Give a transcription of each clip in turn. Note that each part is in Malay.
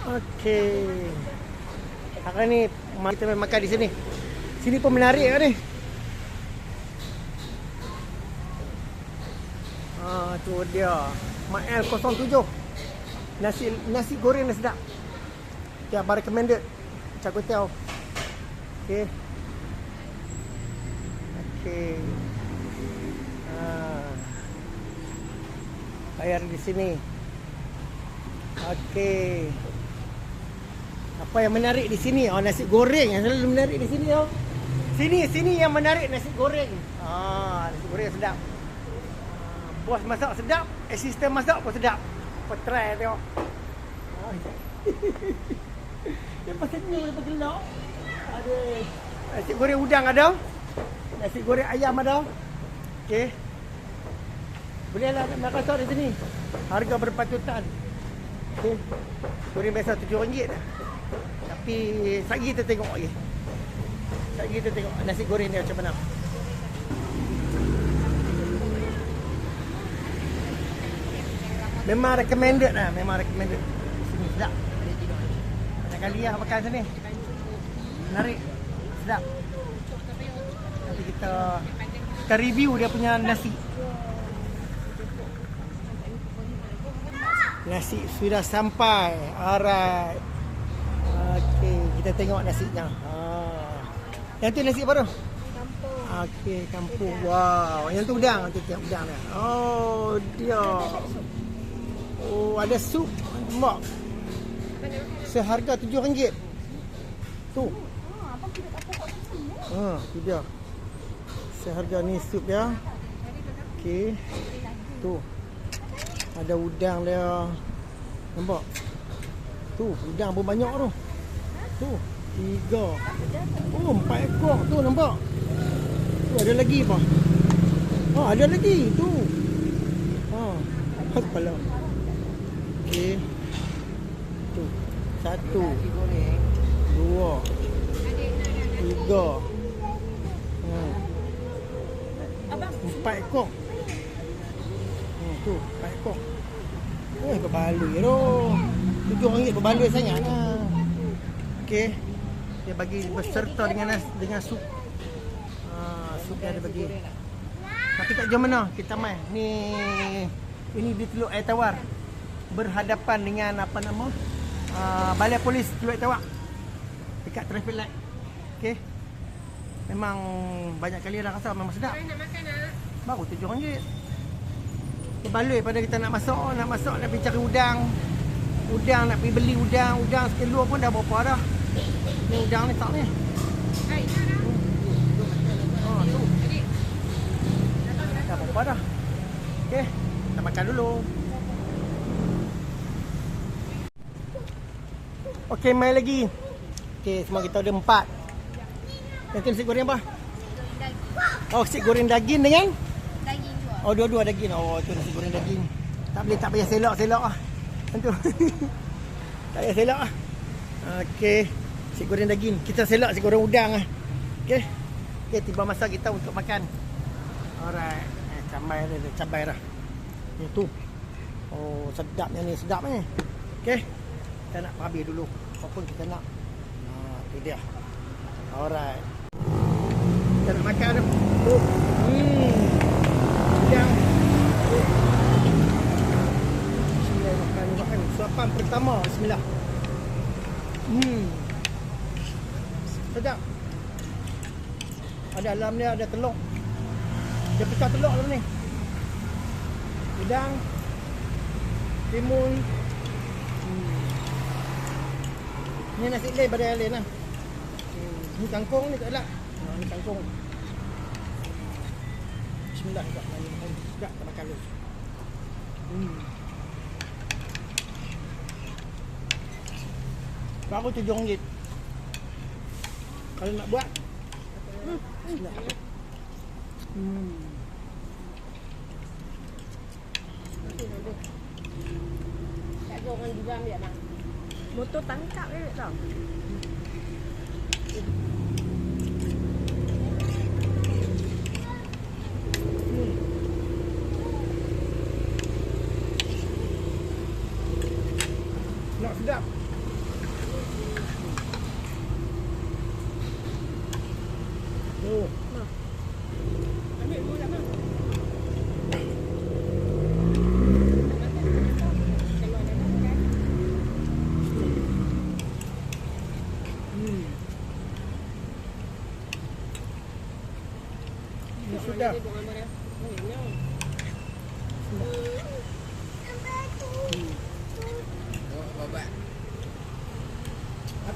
Okey. Hari ni kita makan di sini. Sini pun menarik kan ni. Tu dia. Mael 07. Nasi goreng dah sedap. Ya, recommended. Char Kway Teow. Okey. Okey. Bayar di sini. Okey. Apa yang menarik di sini? Nasi goreng yang selalu menarik di sini. Sini yang menarik, nasi goreng. Nasi goreng sedap. Bos masak sedap, asisten masak pun sedap. Kau try tengok. Lepas senyum, lepas gelak. Ada nasi goreng udang ada. Nasi goreng ayam ada. Okey. Bolehlah nak masak di sini. Harga berpatutan. Okey. Goreng biasa RM7. Tapi sagi kita tengok lagi. Sagi kita tengok nasi goreng dia macam mana. Memang recommended lah, memang recommended. Sini sedap. Banyak kali lah makan sini. Menarik. Sedap. Nanti kita review dia punya nasi. Nasi sudah sampai. Alright. Okey, kita tengok nasinya. Yang tu nasi apa tu? Kampung. Okey, kampung. Wow, yang tu udang, tu tengok udang dia. Oh, dia. Oh, ada sup. Mak. Seharga RM7. Tu. Abang tidak apa kat sini. Tu dia. Seharga ni sup dia. Okey. Tu. Ada udang dia. Nampak? Tu, udang pun banyak tu. Tu, 3. Oh, 4 ekor tu nampak. Tu ada lagi apa? Ada lagi tu. Kepala. Okey. Tu. 1 2 3 4 ekor. Tu, 4 ekor. Berbaloi tu. RM7 berbaloi sangat lah. Okey. Dia bagi berserta dengan sup. Sup dia ada bagi. Tapi tak jauh mana kita mai. Ini di Teluk Air Tawar. Berhadapan dengan apa nama? Balai Polis Teluk Air Tawar. Dekat traffic light. Okey. Memang banyak kali dah rasa memang sedap. Nak makan nak? Baru RM7. Berbaloi pada kita nak masak, nak pergi cari udang. Udang nak pergi beli udang sekilo pun dah berapa dah. Ni udang ni tak ni. Hai, dah. Tu. Dah berapa dah. Okey, kita makan dulu. Okey, mai lagi. Okey, semua kita ada 4. Yang tu nasi goreng apa? Nasi goreng daging dengan? Daging dua. Dua-dua daging. Tu nasi goreng daging. Tak payah selok-selok lah. Tentu. Tak payah selok lah. Okey. Nasi goreng daging. Kita selok nasi goreng udang lah. Okey. Okey, tiba masa kita untuk makan. Alright. Cabai dah. Ni tu. Oh, sedapnya ni. Okey. Kita nak habis dulu. Apa pun kita nak. Tu dia. Alright. Kita nak makan dah. Udang. Makan suapan pertama. Bismillah. Sedap. Ada dalam dia ada telur. Dia pecah telur dalam ni. Udang, timun. Ni nasi lain pada yang lain lah. Ni kangkung ni tak ada. Ni kangkung. Bismillah. Sedap kita makan dulu. Baru RM7. Kalau nak buat bismillah. Tak ada orang juga ambil bang. Motor tangkap dia tau. Nak sedap.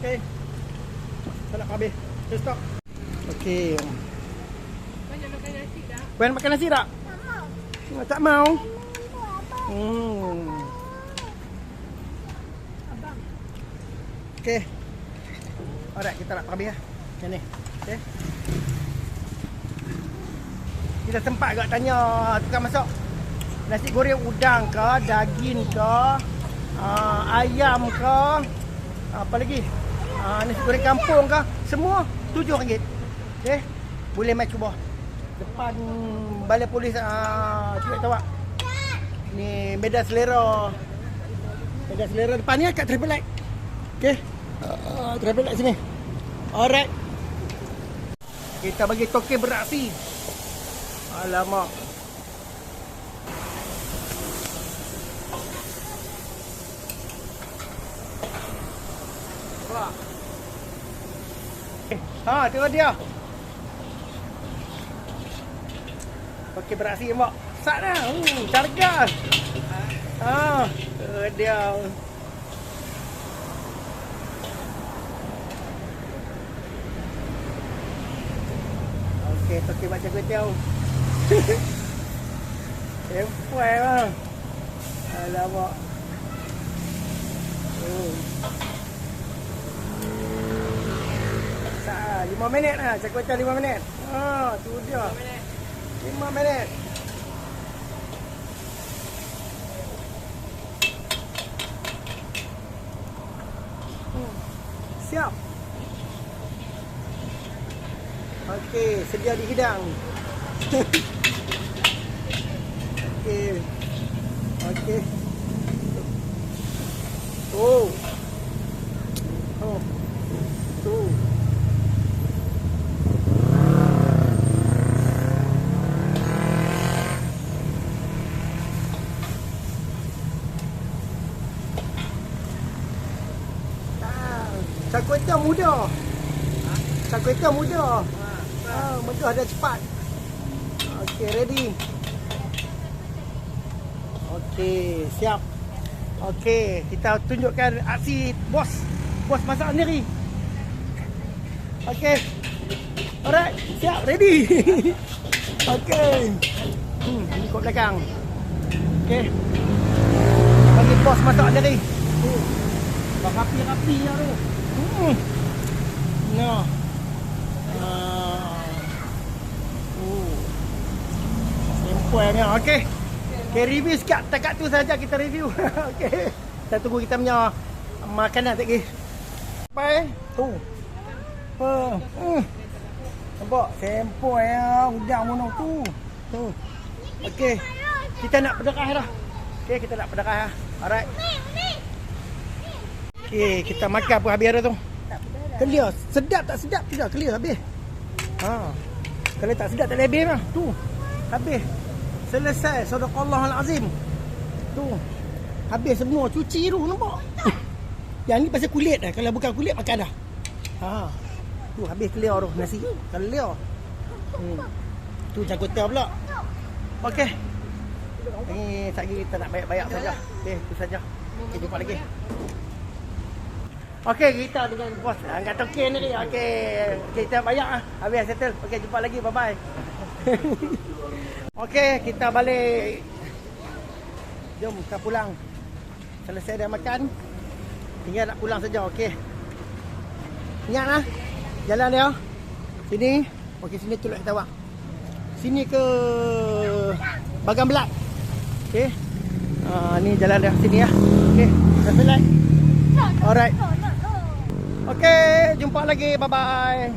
Okey. Tak nak habis. Okay, stop. Okey. Banyak makan nasi dah. Puan makan nasi tak? Tak mau. Abang. Okey. Alright, kita nak habis lah. Macam ni. Okey. Kita sempat agak tanya tukang masak. Nasi goreng udang ke, daging ke, ayam ke, apa lagi? Nasi goreng kampung ke, semua RM7. Okey. Boleh mai cuba. Depan balai polis Cik Tawak. Ni Medan Selera. Medan Selera depan ni kat traffic light. Okey. Traffic light sini. Alright. Kita bagi token beraksi. Alamak. Wah. Tu dia. Okey, beraksi mak. Sat dah. Cargas. Tu dia. Okey, token macam kuih. Sempoi bang. Alamak. Tak, 5 minit lah. Cakap macam 5 minit. Tu dia. 5 minit. Siap. Okey, sedia dihidang. Okey. Okey. Oh. Tu. Char kway teow mudah. Char kway teow mudah. Mudah dan cepat. Okey, ready. Okey, siap. Okey, kita tunjukkan aksi bos. Bos masak sendiri. Okey. Alright, siap, ready. Okey. Ini kat belakang. Okey. Bagi bos masak sendiri. Rapi-rapi lah tu. Nah. Sempurna. Okey. Okay, review sikit. Dekat tu saja kita review. Okey. Kita tunggu kita punya makanan tak lagi. Sampai tu. Nampak sempurna udang mono tu. Tu. Okey. Kita nak pedekah dah. Okey, kita nak pedekah dah. Alright. Okey, kita makan pun habis dah tu. Clear. Sedap tak sedap tidak clear habis. Kalau tak sedap tak lebih mah. Tu. Habis. Selesai. Sadaqallahul azim. Tu. Habis semua cuci tu nampak. Yang ni pasal kulit dah. Kalau bukan kulit makan dah. Tu habis clear tu nasi. Clear. Tu jago tel pula. Okey. Ni sekali kita nak banyak-banyak saja. Okey, tu saja. Okay, jumpa lagi. Okey, kita dengan bos angkat token ni. Okey, kita bayar ah. Habis settle. Okey, jumpa lagi. Bye bye. Okey, kita balik. Jom kita pulang. Selesai dah makan. Tinggal nak pulang saja. Okey. Ingatlah jalan dia. Sini. Okey, sini Teluk Tawak. Sini ke Bagan Belat. Okey. Ni jalan dia sini ya. Okey, traffic light. Alright. Okey, jumpa lagi. Bye bye.